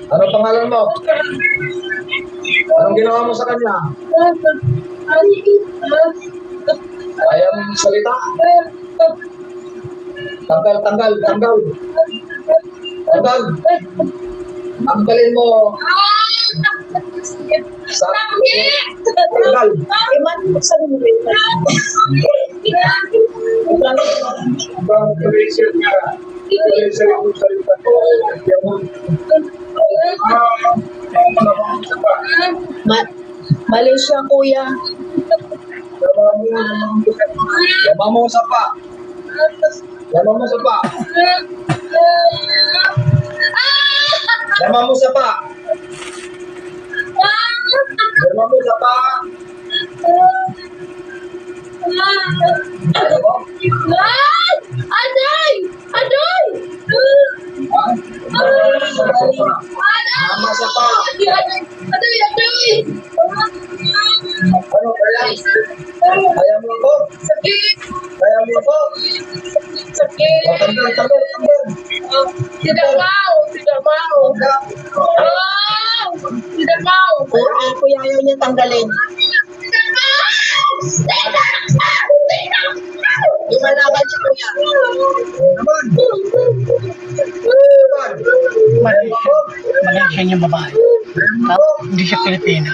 Ano pangalan mo? Anong ginawa mo sa kanya? Ayaw mo salita? Tanggal. Tanggalin mo. Tanggal. Malaysia, kuya. Yaman mo sa pa. Yaman mo sa pa. Yaman mo sa pa. Yaman mo sa pa. Ayaw mo? Aday! Aday! Mama sa pa. Aday! Ano kaya? Ayaw mo ako? Sakit! Ayaw mo ako? Sakit! Tanggal. Tidak mau! Tidak mau! Kuya ayaw niya tanggalin. Lumalaban siya, kuya. Naman. Malaysian yung babae. Hindi siya Pilipina.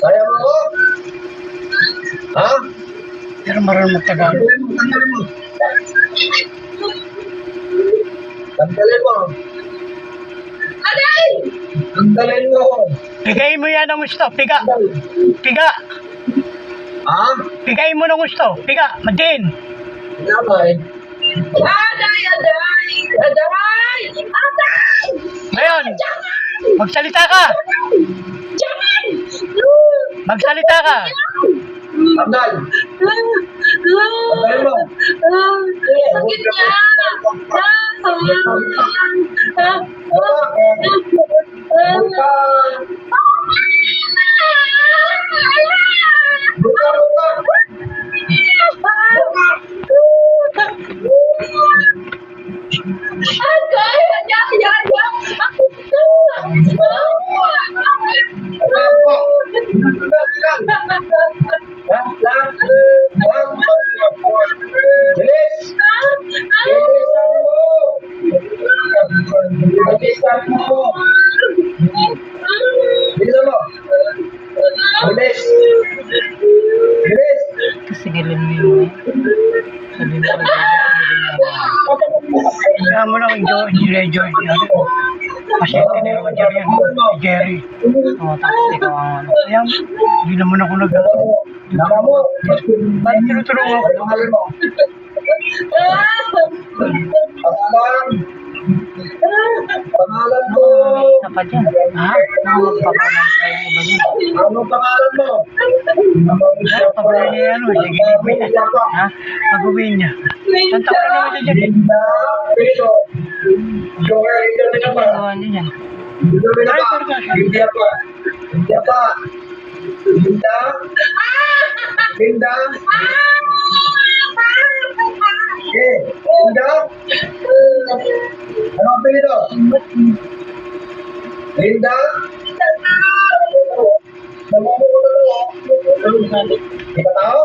Ayaw mo ako? Ha? Pero marunong magtagalog. Tanggalin mo. Aday! Tanggalin mo. Pigayin mo yan ang gusto. Piga. Ha? Pigayin mo ng gusto. Piga. Madin. Namay. Aday! Ngayon, magsalita ka. Magsalita ka. Tanggal. Tanggalin mo. Sakit niya! Bilisan mo. Bilis. Kasi gilin mo yun. Sabi mo ka kaya mo lang enjoy. Kasi tiniro ka Jerry yan. Jerry. Tapos ikaw ang ano. Kaya hindi naman ako Nama mo. Ba't tinutulong ako? Pangalan mo. Pangalan mo. Isa pa dyan. Ha? Magpapalang kayo iba dyan. Anong pangalan mo? Pagpapalay niya ano. Sige, ha? Pag-uwiin niya. Saan taon na naman dyan? Linda Pedro. Joker, hindi na pa. Gawa niya yan. Hindi na pa. Hindi pa. Linda. Okay. Linda. Ano ang apelido? Linda. Hindi ka tao?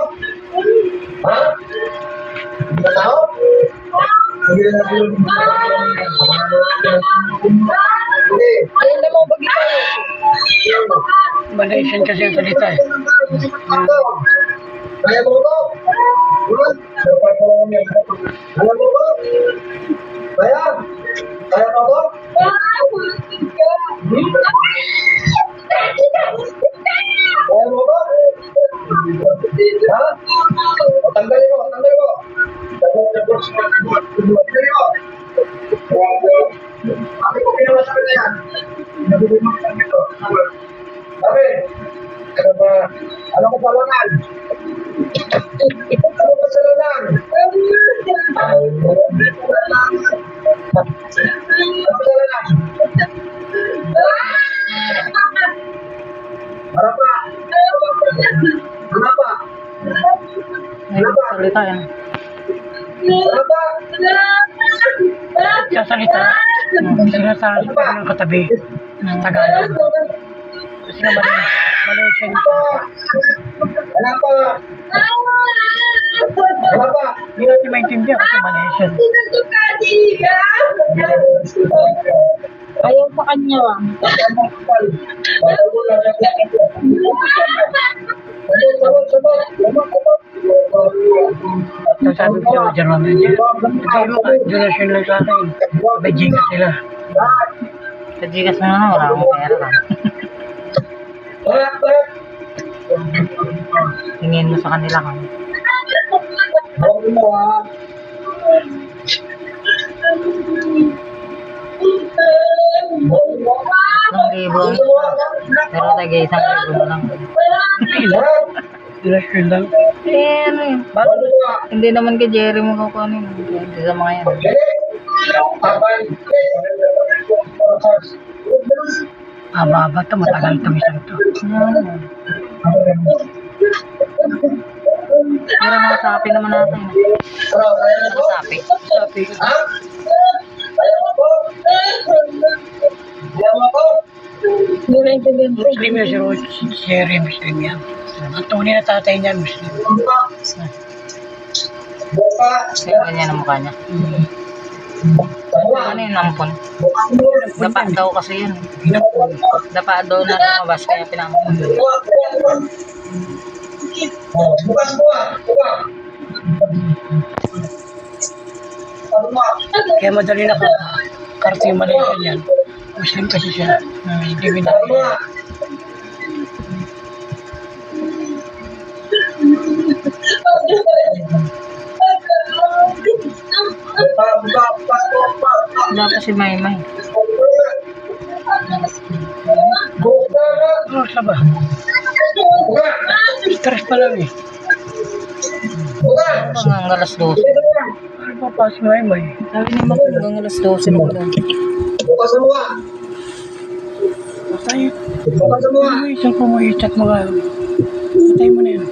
Ha? Hindi ka tao? Hindi na po. Okay. Ayaw na mo bagay. Malaysian kasi ang salita eh. Kaya mo ko? Dapat ko lang yan. Alam mo ko? Kaya? Kaya mo ko? Kaya mo ko? Ha? O, tanggalin mo. Tanggalin mo. Sabi ko ginawa sa kanya yan. Sabi, ano ba? Ano ko palangan? Ano ba sa lalang? Ano sa lalang? Para pa? Ano pa? Ay, salita yan. Ano pa? Sa salita. Sinasabi ko ng katabi ng Tagalog. Kasi naman, Malaysian ito. Wala pa. Wala pa. Hindi natin maintindihan kasi Malaysian. Ayaw sa kanya ah. So sabi ko sa German, sabi mo ka, donation lang sa akin. May Gcash sila. Sa Gcash mo na, wala akong pera ka. Tingin mo sa kanila ka. Tatlong libo ang isa. Pero taga isang libo na lang. Donation lang. Eh, ano yun? Hindi naman kay Jerry mo kukunin. Hindi sa mga yan. Mababa to, matagal to isang to. Pero mga sapi naman natin. Mga sapi. Sabi ko, Hindi na intindihan ko. Muslim yun, si Jerry, Muslim yan. Ang tunay na tatay niya, Muslim. Kaya ganyan ang mukha niya. Ano yung nampon? Dapa daw kasi yun. Dapa daw na lumabas kaya pinangpon. Bukas mo ah. Kaya madali na karte yung Malaysian yan. Muslim kasi siya. Hindi binigay. Wala pa si Maymay. Ano siya ba? Stress pa lang eh. Hanggang alas 12. Ano pa pa si Maymay? Sabi ni Mac, hanggang alas 12 na pala. Bukas mo ah. Patay. Bukas mo ah. Isang kumuhi chat mo ka. Patay mo na yun.